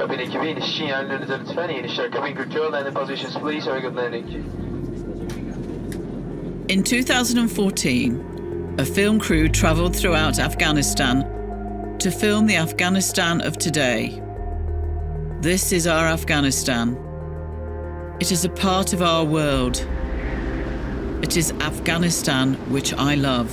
Cabine cabine, Chien, Lund 20, cabine control, landing positions please, very good landing. In 2014, a film crew travelled throughout Afghanistan to film the Afghanistan of today. This is our Afghanistan. It is a part of our world. It is Afghanistan which I love.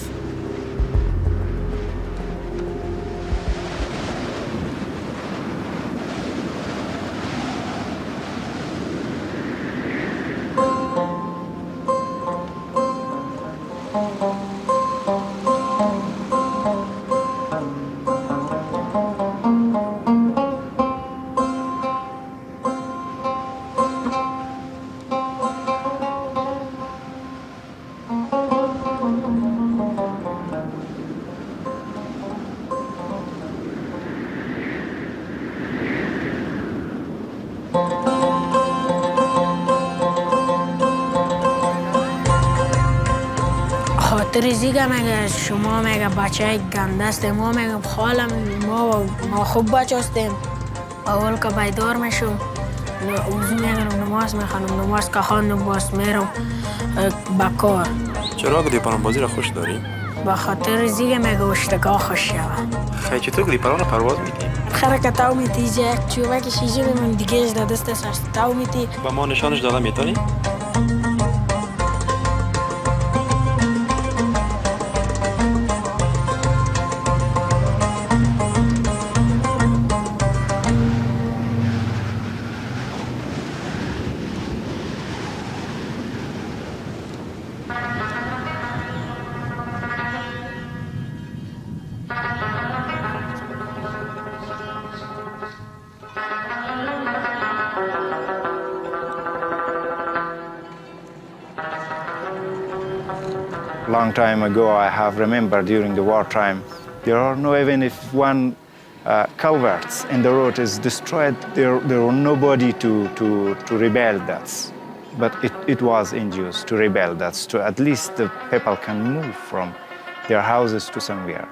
خاطر زیگه مگه شما مگه بچه گنده است ما مگه خالم ما خوب بچه هستیم اول که بیدار میشم وضو میگیرم نماز میخوانم نماز که خواندم باز میرم به کار. چرا گلیپران بازی را خوش داری؟ به خاطر زیگه مگه اشتگاه خوش شود. خیلی چطور گلیپران را پرواز میدی؟ خیلی که تاو میتی یک چوبه که شیجه من دیگه از دست است تاو میتی. با ما نشانش دادن میتونی؟ Long time ago, I have remembered during the wartime, there are no, even if one culverts in the road is destroyed, there were nobody to rebuild that. But it was induced to rebuild that, to at least the people can move from their houses to somewhere,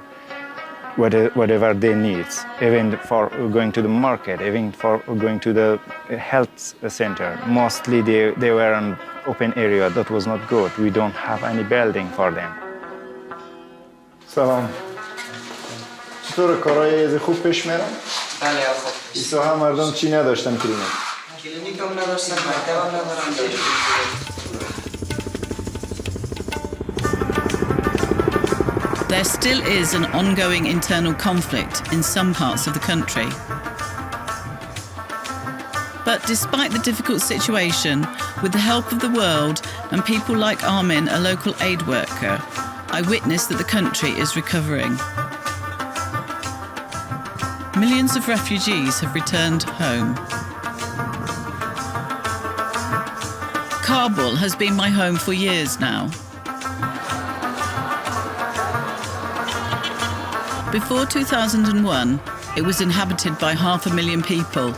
whatever they need, even for going to the market, even for going to the health center. Mostly they were in open area. That was not good. We don't have any building for them. سلام. چطور کارهای خوب پیش میرن؟ بله خوب. این ساحه مردم چی نداشتن کلینیک؟ کلینیک هم نداشتن، مکتب هم ندارن. There still is an ongoing internal conflict in some parts of the country. But despite the difficult situation, with the help of the world and people like Armin, a local aid worker, I witnessed that the country is recovering. Millions of refugees have returned home. Kabul has been my home for years now. Before 2001, it was inhabited by 500,000 people.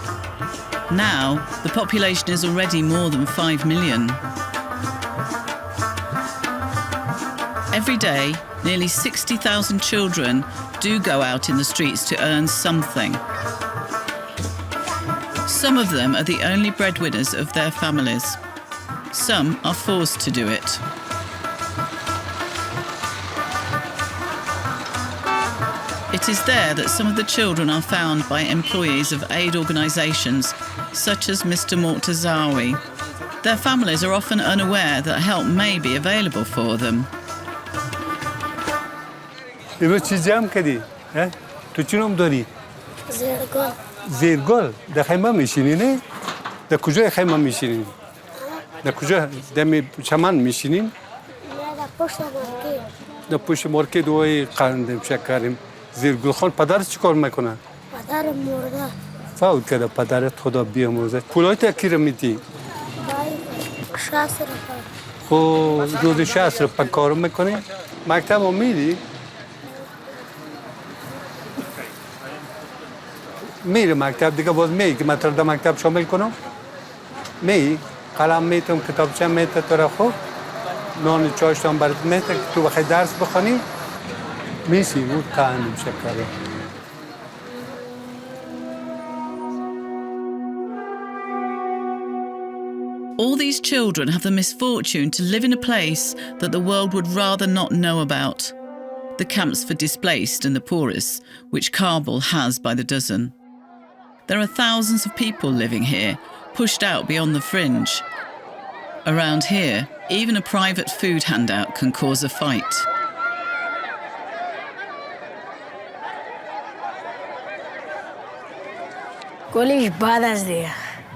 Now, the population is already more than 5 million. Every day, nearly 60,000 children do go out in the streets to earn something. Some of them are the only breadwinners of their families. Some are forced to do it. It is there that some of the children are found by employees of aid organisations, such as Mr. Mortazawi. Their families are often unaware that help may be available for them. چی جمع کردی؟ تو چی نام داری؟ زیرگل. زیرگل؟ در خیمه میشینی نه؟ در کجای خیمه میشینی؟ در کجا؟ در چمن میشینی؟ نه در پشت مارکت. در پشت مارکت وای قندم شکریم. زیرگل خان پدرت چی کار میکنه؟ پدرم مرده. فوت کرده پدرت خدا بیامرزه. پولایت کی رو میدی؟ 60 روپیه. خب روز 60 روپیه کار میکنی؟ مکتب رو میدی؟ میره مکتب دیگه باز میگی که من در مکتب شامل کنم؟ میگی؟ قلم میتم کتابچه میته تو را خوب نان چاشتم برات میته که تو بخوای درس بخونی میسی بود قندم شکره All these children have the misfortune to live in a place that the world would rather not know about. The camps for displaced and the poorest, which Kabul has by the dozen. There are thousands of people living here, pushed out beyond the fringe. Around here, even a private food handout can cause a fight. کلیش بد است دیگه.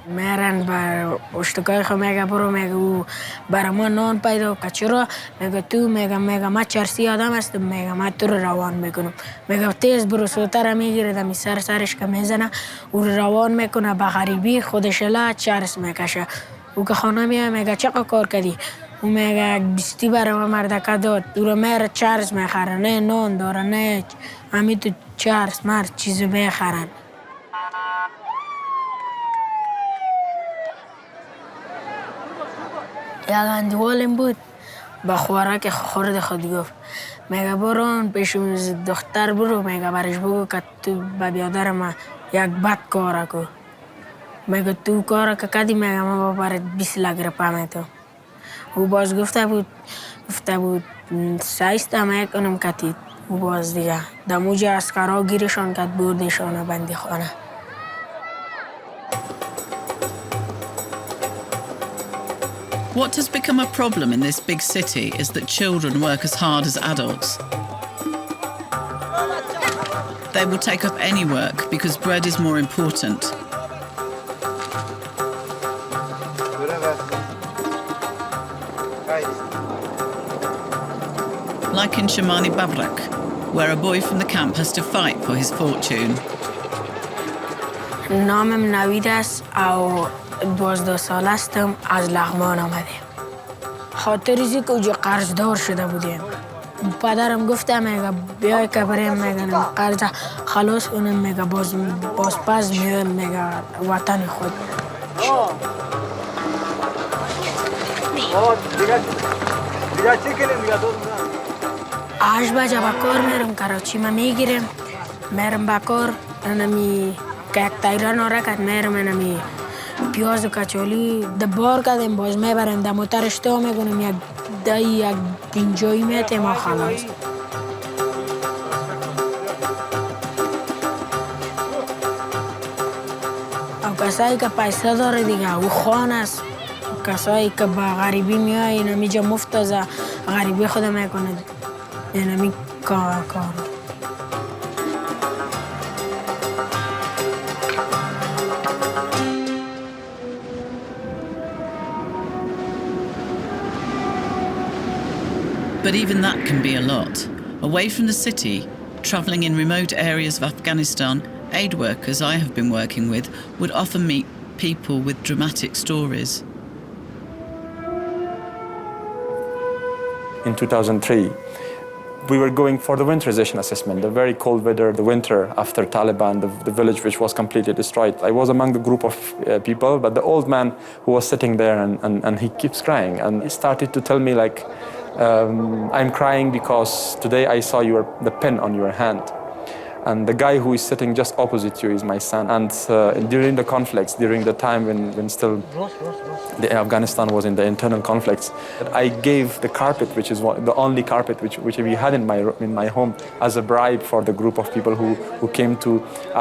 میرن بر اشتکای خود میگه برو میگه او برای ما نان پیدا که چرا میگه تو میگه من چرسی آدم هستم میگه من تو رو روان میکنم میگه تیز برو سوتر میگیره دمی سرش که میزنه او رو روان میکنه به غریبی خودش لا چرس میکشه او که خانه میگه میگه چقدر کار کردی او میگه بیستی برای ما مردکه داد او رو میره چرس میخره نه نان داره نه همین تو چرس مرد چیزی میخرن. یک اندوالم بود با خوراک خورد خود گفت میگه برون پیش دختر برو میگه برش بگو که تو به بیادر ما یک بد کار کو میگه تو کار که کدی میگه ما برات 20 لک روپیه میتو او باز گفته بود سایسته میکنم کتید او باز دیگه دموجه اسکرها گیرشان کت بردشان بندی خانه. What has become a problem in this big city is that children work as hard as adults. They will take up any work because bread is more important. Like in Shamani Babrak, where a boy from the camp has to fight for his fortune. نامم نوید است او 12 ساله هستم از لغمان آمده. خاطر ازی که اوجا قرضدار شده بودیم. پدرم گفته میگه بیای که بریم میگه قرض خلاص کنم میگه باز پس میام میگه وطن خود. آش بجا با کار میرم کراچی ما میگیرم میرم با کار انمی که یک تایران آرکت میرم انمی پیاز و کچالی دبار کردیم باز میبرم در موترش تا میگونم یک اینجایی میتیم و خلاص. او کسایی که پیسه داره دیگه او خان است. کسایی که با غریبی میای اینمی جا مفت از غریبی خود میکنه اینمی کار. But even that can be a lot. Away from the city, travelling in remote areas of Afghanistan, aid workers I have been working with would often meet people with dramatic stories. In 2003, we were going for the winterization assessment, the very cold weather, the winter after Taliban, the village which was completely destroyed. I was among the group of people, but the old man who was sitting there and he keeps crying. And he started to tell me like, I'm crying because today I saw the pen on your hand. And the guy who is sitting just opposite you is my son. And during the conflicts, during the time when still Afghanistan was in the internal conflicts, I gave the carpet, which is the only carpet which we had in my home, as a bribe for the group of people who came to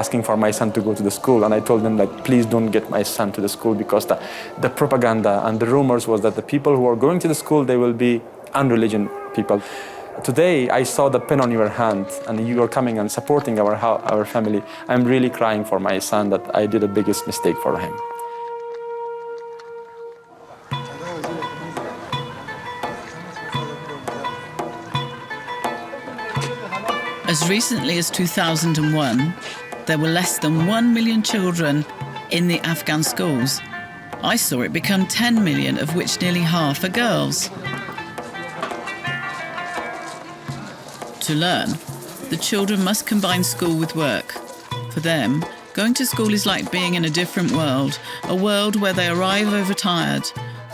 asking for my son to go to the school. And I told them, like, please don't get my son to the school because the propaganda and the rumors was that the people who are going to the school, they will be unreligious people. Today, I saw the pen on your hand, and you are coming and supporting our family. I'm really crying for my son that I did the biggest mistake for him. As recently as 2001, there were less than 1 million children in the Afghan schools. I saw it become 10 million, of which nearly half are girls. To learn, the children must combine school with work. For them, going to school is like being in a different world, a world where they arrive overtired,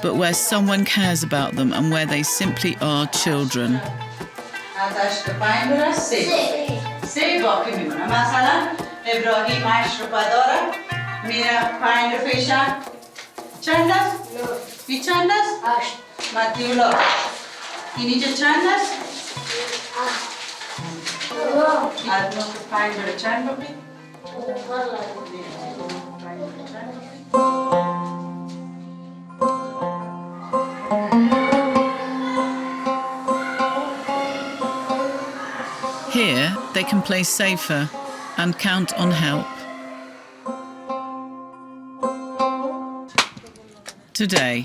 but where someone cares about them and where they simply are children. سه باقی میمونه مثلا ابراهیم 8 روپا داره میره 5 روپیشن چند است؟ این چند است؟ 8 مدیولا این اینجا چند است؟ 8 5 برای چند ببین؟ Here, they can play safer and count on help. Today,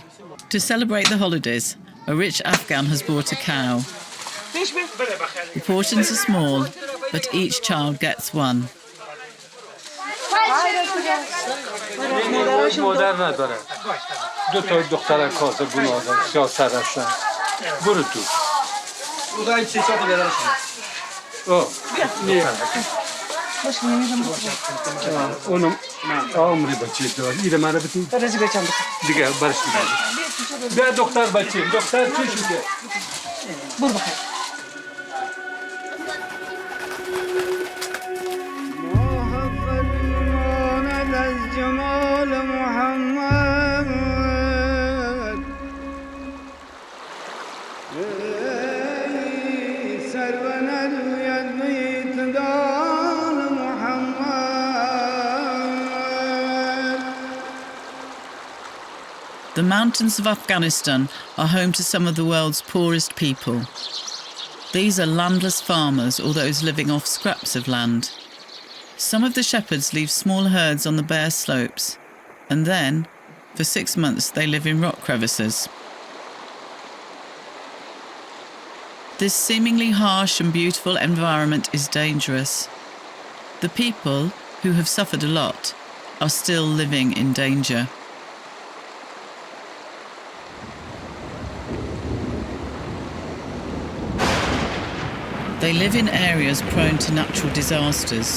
to celebrate the holidays, a rich Afghan has bought a cow. The portions are small, but each child gets one. مادر نداره. دو تا دختر کاسه گناه داره. سیاست هستن. برو تو. اونم عمری بچه دار. ایره مرا بتون. دیگه برش می‌دارم. بیا دختر بچه. دختر چی شده؟ برو بخیر. The mountains of Afghanistan are home to some of the world's poorest people. These are landless farmers or those living off scraps of land. Some of the shepherds leave small herds on the bare slopes, and then, for 6 months, they live in rock crevices. This seemingly harsh and beautiful environment is dangerous. The people, who have suffered a lot, are still living in danger. They live in areas prone to natural disasters.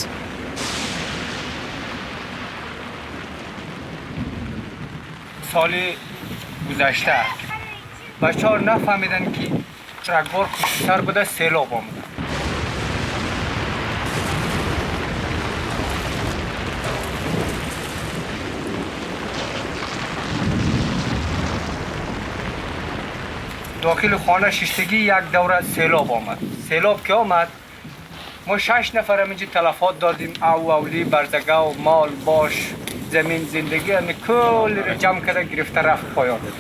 سال گذشته بچه‌ها نفهمیدن که رگبار کشتر بوده سیلاب آمده. داخل خانه شیشتگی یک دوره سیلاب آمد. سیلاب که آمد ما 6 نفر اینجا تلفات دادیم. اولی برزگه و مال باش زمین زندگی همه کل رو جمع کرده گرفته رفت پایان داده.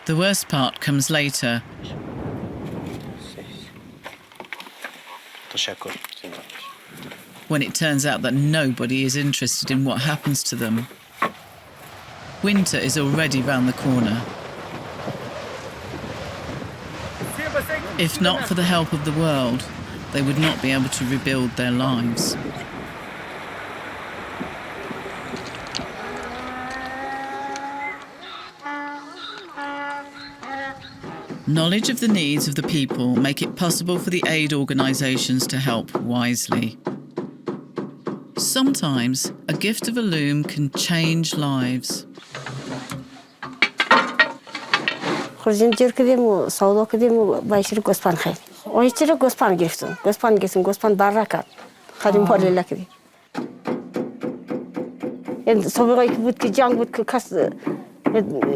The worst part comes later. When it turns out that nobody is interested in what happens to them. Winter is already round the corner. If not for the help of the world, they would not be able to rebuild their lives. Knowledge of the needs of the people make it possible for the aid organisations to help wisely. Sometimes a gift of a loom can change lives. خورجین جور کردیم و سودا کردیم و بایشی گوسفند خرید. اون چرا گوسفند گرفتم. گوسفند بر کرد. خریم بالی لکدی. این سابقه که بود که جنگ بود که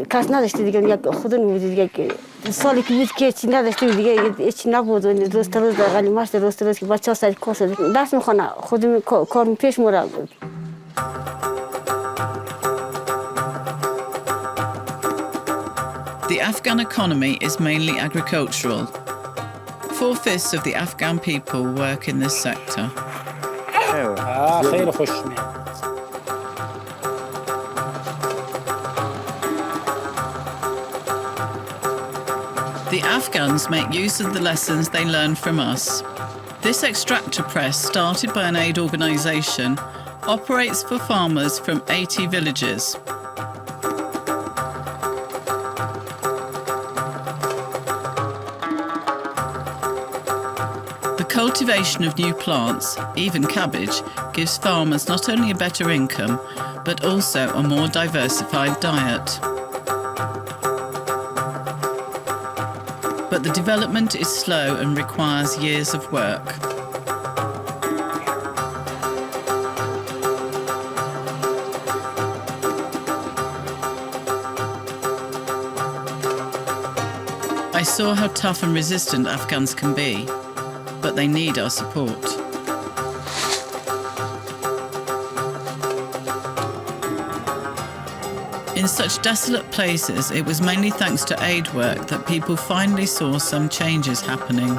کس نداشته دیگه یک خودمون بود دیگه سالی که بود که چی نداشته دیگه چی نبود و روز تا روز غنیمت روز تا روز که بچه‌ها سر کار شد دست میخونه خودم کار پیش میره. The Afghan economy is mainly agricultural. 4/5 of the Afghan people work in this sector. خیلی خوش میاد. The Afghans make use of the lessons they learn from us. This extractor press, started by an aid organisation, operates for farmers from 80 villages. The cultivation of new plants, even cabbage, gives farmers not only a better income, but also a more diversified diet. But the development is slow and requires years of work. saw how tough and resistant Afghans can be, but they need our support. In such desolate places, it was mainly thanks to aid work that people finally saw some changes happening.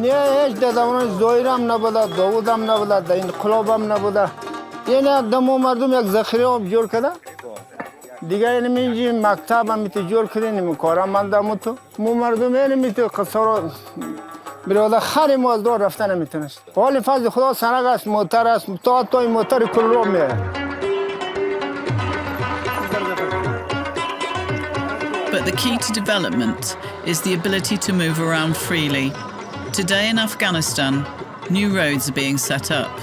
نه هیچ دادمون زویرم نبوده داودم نبوده در انقلابم نبوده یعنی یک دمو مردم یک ذخیره آب جور کرده دیگه یعنی میجی مکتب هم میتو جور کرده نمی کارم من دمو تو مو مردم یعنی میتو قصارا براده خری ما از دور رفتن نمیتونست حالی فضل خدا سنگ است موتر است تا این موتر کل رو میه But the key to development is the ability to move around freely. Today in Afghanistan, new roads are being set up.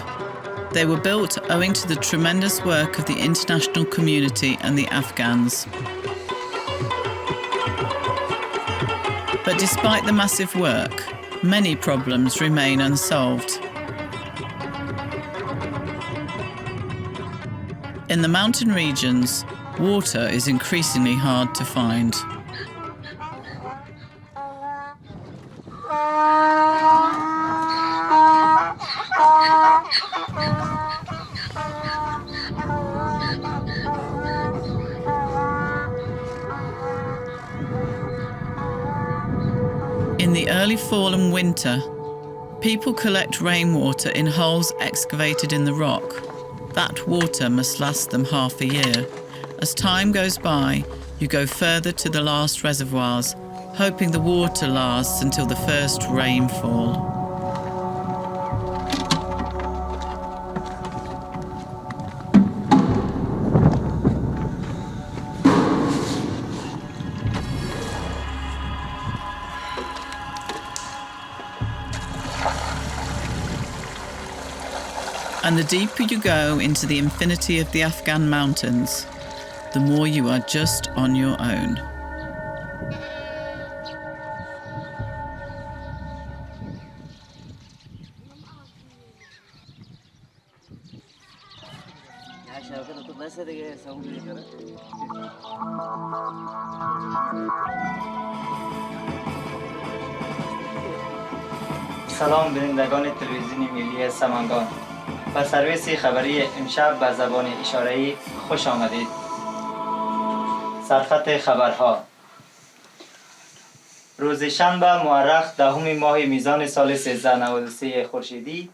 They were built owing to the tremendous work of the international community and the Afghans. But despite the massive work, many problems remain unsolved. In the mountain regions, water is increasingly hard to find. In the early fall and winter, people collect rainwater in holes excavated in the rock. That water must last them half a year. As time goes by, you go further to the last reservoirs, hoping the water lasts until the first rainfall. And the deeper you go into the infinity of the Afghan mountains, the more you are just on your own. سلام بینندگان تلویزیون ملی سمنگان. به سرویس خبری امشب به زبان اشاره‌ای خوش آمدید. سرخط خبرها. روز شنبه مورخ 10 ماه میزان سال 1393 خورشیدی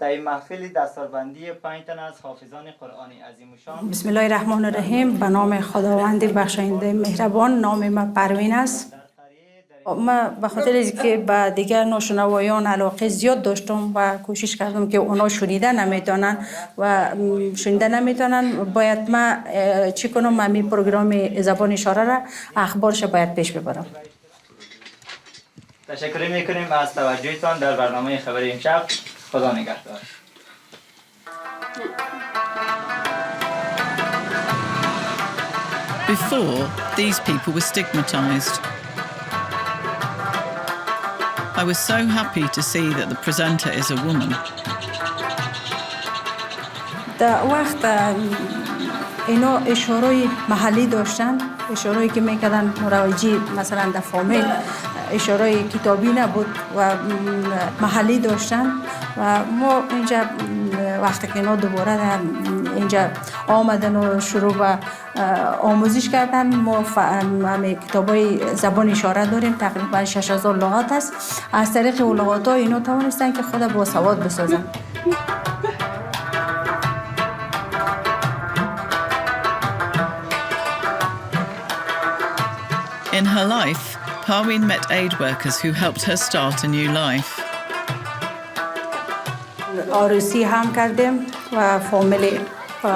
در محفل دستاربندی 5 تن از حافظان قرآن عظیم الشان. بسم الله الرحمن الرحیم. به نام خداوند بخشاینده مهربان. نام من پروین است. من به خاطر اینکه به دیگر ناشنوایان علاقه زیاد داشتم و کوشش کردم که اونا شنیده نمیتونن باید من چی کنم؟ من این پروگرام زبان اشاره را اخبارش باید پیش ببرم. تشکر میکنیم از توجهتان در برنامه خبری امشب. خدا نگهدار. Before, these people were stigmatized. I was so happy to see that the presenter is a woman. در وقت اینا اشارای محلی داشتن، اشارایی که میکردن مروجی مثلا در فامیل، اشارای کتابی نبود و محلی داشتن و ما اینجا وقتی که اینا دوباره در اینجا آمدن و شروع به آموزش کردن، ما همه کتابای زبان اشاره داریم، تقریبا 6000 لغات است. از طریق اون لغات ها اینا توانستن که خود با سواد بسازن. In her life, Parween met aid workers who helped her start a new life. آروسی هم کردیم و فامیلی و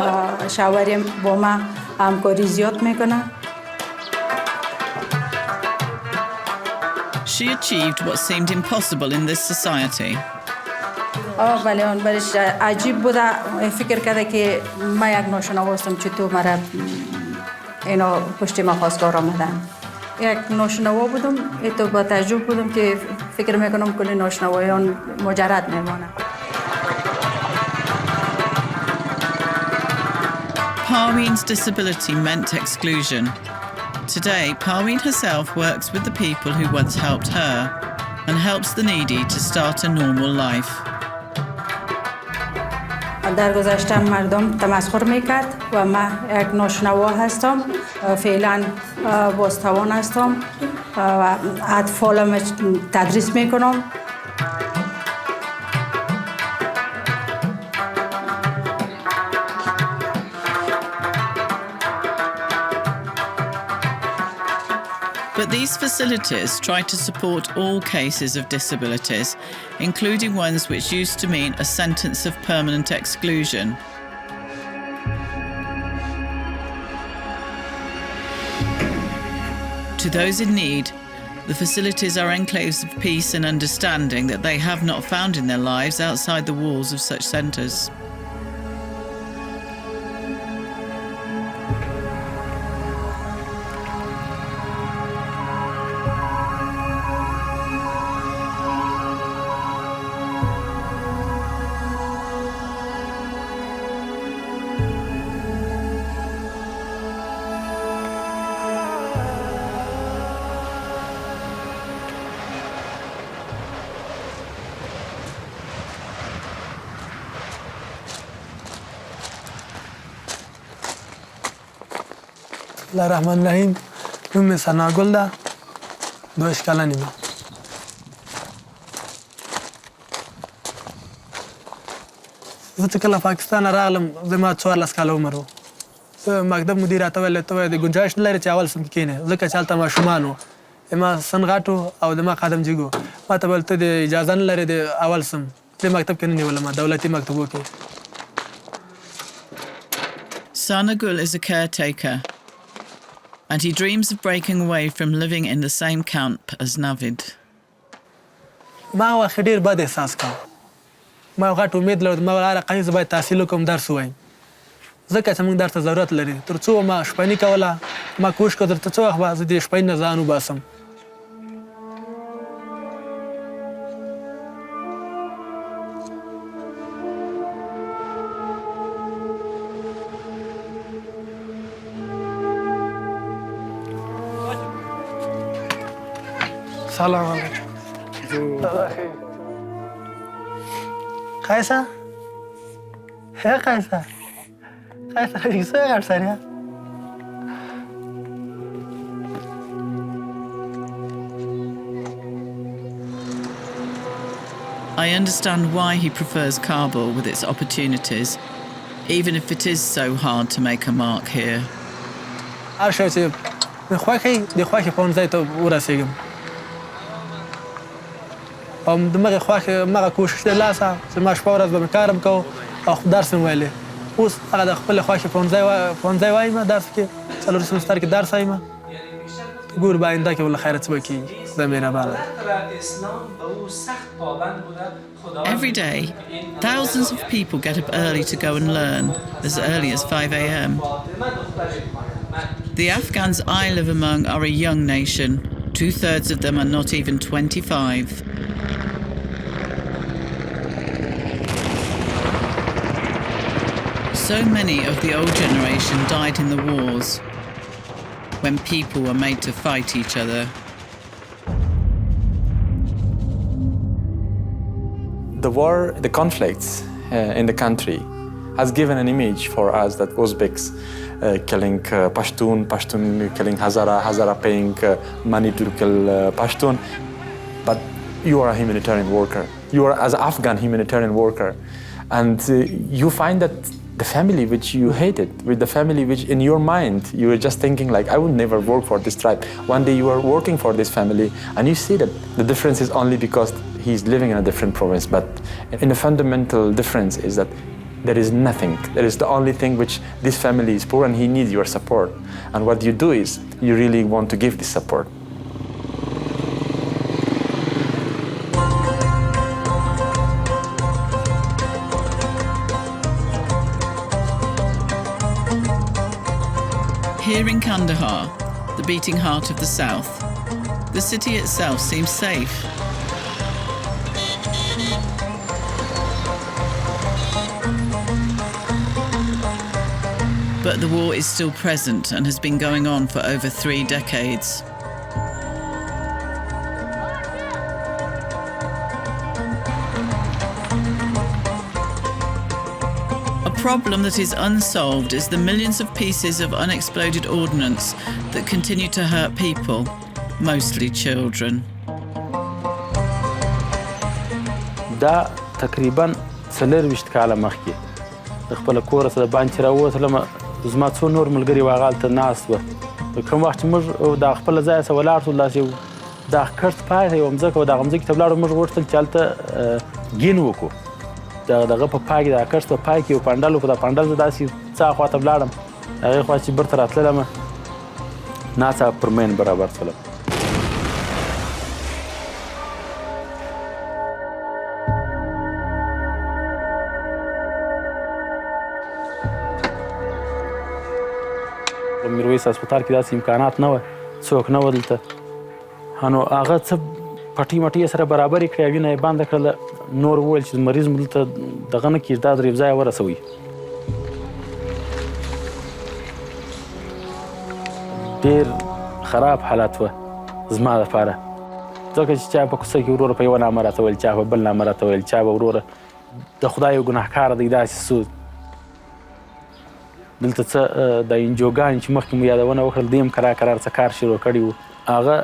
شوهرم با ما همکاری زیاد میکنه. She achieved what seemed impossible in this society. ولی اون برش عجیب بوده. فکر کرده که من یک ناشنوا هستم، چطور مرا اینا پشت ما خواستگار آمدن. یک ناشنوا بودم، تو با تعجب بودم که فکر میکنم کلی ناشنوایان مجرد میمانند. Parween's disability meant exclusion. Today, Parween herself works with the people who once helped her and helps the needy to start a normal life. در گذشته مردم تمسخر میکرد و من یک ناشنوا هستم. فعلا بازتوان هستم و اطفالم تدریس میکنم. But these facilities try to support all cases of disabilities, including ones which used to mean a sentence of permanent exclusion. To those in need, the facilities are enclaves of peace and understanding that they have not found in their lives outside the walls of such centres. الله الرحمن الرحیم. نوم سناگل ده. 2 کلنیمه. زه چې کله پاکستان راغلم زما 14 کاله عمر و. مکتب مدیر راته ویل ته د ګنجایش نه لري چې اول صنف کښېنې ځکه چې هلته ماشومان وو. ما سن غټ او د ما قدم جګ و. ما ته ویل ته د اجازه نه لرې د اول صنف دې مکتب کې نه نیولم دولتي مکتبو کې. Sanagul is a caretaker, and he dreams of breaking away from living in the same camp as Navid. ما واخې ډېر بد احساس کوم. ما یو غټ امید لرم ما هر قایز باید تحصیل وکړم درس ووایم ځکه چې موږ درس ته ضرورت لري. تر څو ما شپني کوله ما کوشش کړ تر څو وخت به زه د شپني نه ځان وباسم. سلام علیکم. قیصر؟ هی قیصر؟ قیصر چیزه قرصریه؟ I understand why he prefers Kabul with its opportunities, even if it is so hard to make a mark here. هر شی چې مې خوښوي د خوښې پوهنځي ته ورسېږم. او دماغي خوښه مغه کوشش د لاسه چې ما شپه ورځ به کارم کو او درس مې ویلې. اوس هغه د خپل خوښه پوهنځي وایم درس کې څلور سمستر کې درس وایم. ګور به آینده کې ول خیرت وکړي زمينه باندې. Every day, thousands of people get up early to go and learn, as early as 5 a.m. The Afghans I live among are a young nation. 2/3 of them are not even 25. So many of the old generation died in the wars, when people were made to fight each other. The war, the conflicts in the country has given an image for us that Uzbeks killing Pashtun killing Hazara paying money to kill Pashtun. But you are a humanitarian worker. You are as an Afghan humanitarian worker. And you find that the family which you hated, with the family which in your mind, you were just thinking like, I would never work for this tribe. One day you are working for this family and you see that the difference is only because he's living in a different province. But in a fundamental difference is that there is nothing. There is the only thing which this family is poor and he needs your support. And what you do is you really want to give this support. Here in Kandahar, the beating heart of the south, the city itself seems safe. But the war is still present and has been going on for over 3 decades. A problem that is unsolved is the millions of pieces of unexploded ordnance that continue to hurt people, mostly children. دا تقریبا 24 کاله مخکې د خپل کور څخه د باندې راووتلم زما څو نور ملګري واغه هلته ناست وه کوم وخت چې موږ د خپل ځای څخه ولاړ شو داسې دا کټ پاتې یوه مځکه وه دغه مځکې ته ولاړو موږ غوښتل چې هلته ګین وکړو دغه په پای کې د کټ په پای کې یو پنډل و په دا پنډل زه داسې څه خواته ولاړم هغې خوا چې برته راتللم ناڅاپه پر مین برابر شولم میرویس هسپتال کې داسې امکانات نه وه څوک نه وه دلته نو هغه څه پټۍ مټۍ یې سره برابرې کړې وینه یې بنده کړله نور وویل چې مریض مو دلته دغه نه کېږي دا درې ځایه ورسوئ ډېر خراب حالت وه زما دپاره ځکه چې چا په کوڅه کې وروره په یوه نامه راته ویل چا په بل نامه راته ویل چا به وروره د خدای یو ګناهکاره دی داسې څه دلته څه د انجوګانې چې مخکې مو یادونه وکړل دوی هم کرار څه کار شروع کړي وو هغه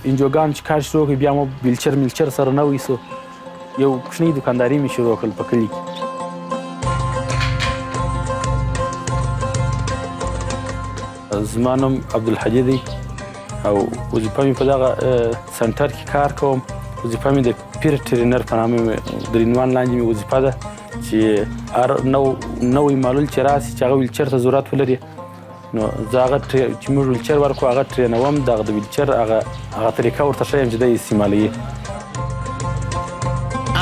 انجوګان چې کار شروع کړي بیا مو بیلچر میلچر سره نه ویسو یو کوچنۍ دوکانداري مې شروع کړل په کلي کې زما نوم عبدالحجي دی او وظیفه مې په دغه سنټر کې کار کوم وظیفه مې د پیر ټرینر په نامه درینوان لاندې مې وظیفه ده چې هر نوی معلول چې راسي چې هغه ویلچر ته ضرورت ولري نو زه هغه چې موږ ویلچر ورکړو هغه ټرینوم دغه د ویلچر هغه طریقه ورته ښیم چې دی استعمالوي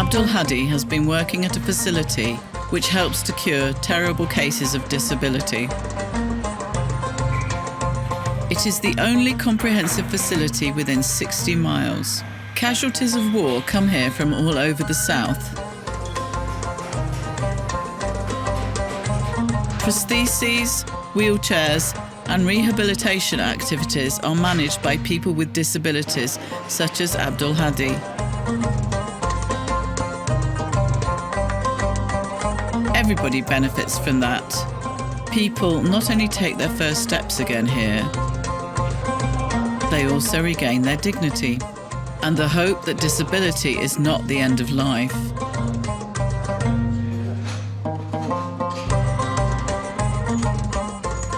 Abdul Hadi has been working at a facility which helps to cure terrible cases of disability. It is the only comprehensive facility within 60 miles. Casualties of war come here from all over the south. Prostheses, wheelchairs, and rehabilitation activities are managed by people with disabilities, such as Abdul Hadi. Everybody benefits from that. People not only take their first steps again here, they also regain their dignity and the hope that disability is not the end of life.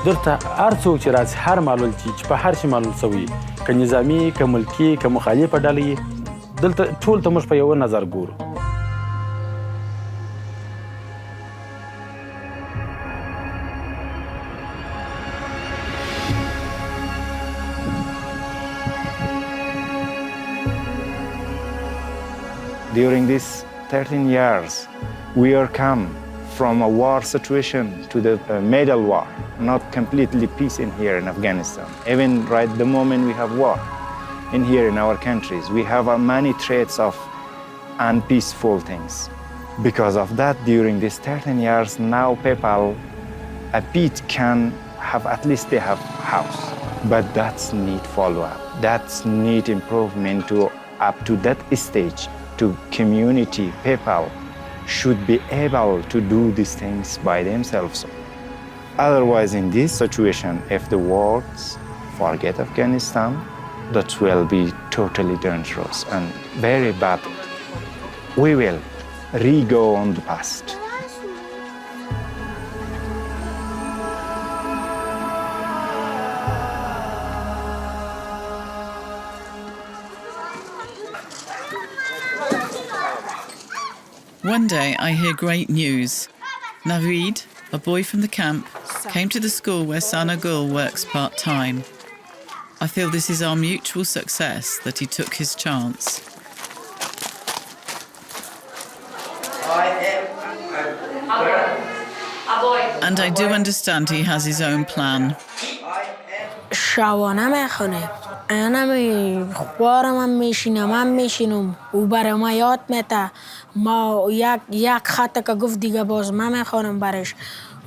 دلته هر څوک چې راځي هر معلول چې په هر شي معلول شوی که نظامي که ملکي که مخالفه ډله یې دلته ټول ته موږ په یوه نظر ګورو During these 13 years, we are come from a war situation to the middle war, not completely peace in here in Afghanistan. Even right the moment we have war in here in our countries, we have many traits of unpeaceful things. Because of that, during these 13 years, now people, a bit can have, at least they have house. But that's need follow-up. That's need improvement to up to that stage. To community people should be able to do these things by themselves. Otherwise, in this situation, if the world forget Afghanistan, that will be totally dangerous and very bad. We will re-go on the past. One day I hear great news. Naveed, a boy from the camp, came to the school where Sana Gul works part-time. I feel this is our mutual success that he took his chance. And I do understand he has his own plan. شبانه میخونه انا خوارم هم میشینم هم میشینم او برای ما یاد میته ما یک خط که گفت دیگه باز من میخوانم برش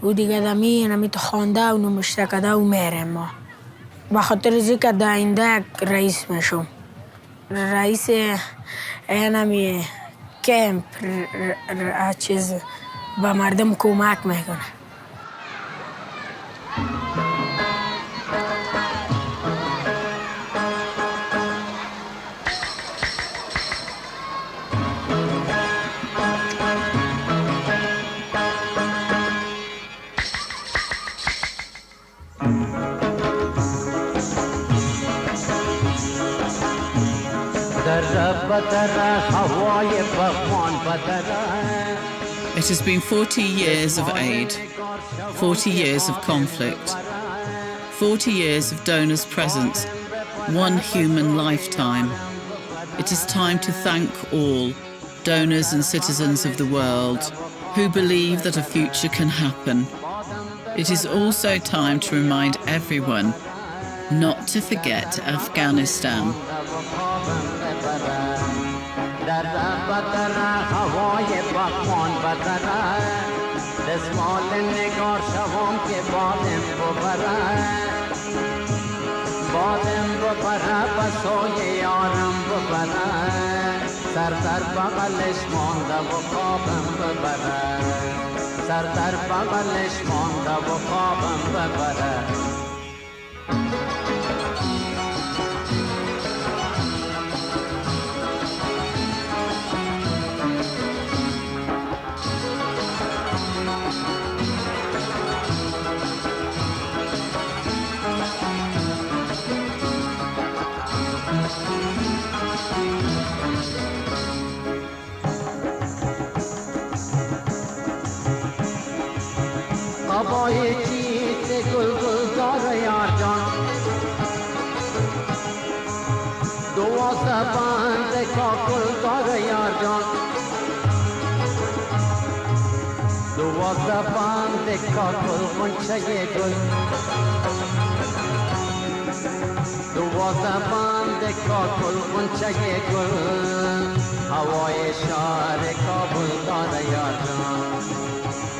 او دیگه دمی تو خوانده و نمشته کده و میریم ما. به خاطر ازی که در آینده رئیس میشم. رئیس اینمی کمپ چیز به مردم کمک میکنه. It has been 40 years of aid, 40 years of conflict, 40 years of donors' presence, one human lifetime. It is time to thank all donors and citizens of the world who believe that a future can happen. It is also time to remind everyone not to forget Afghanistan.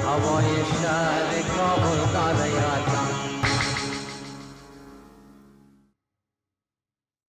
هوای شهر کابل داره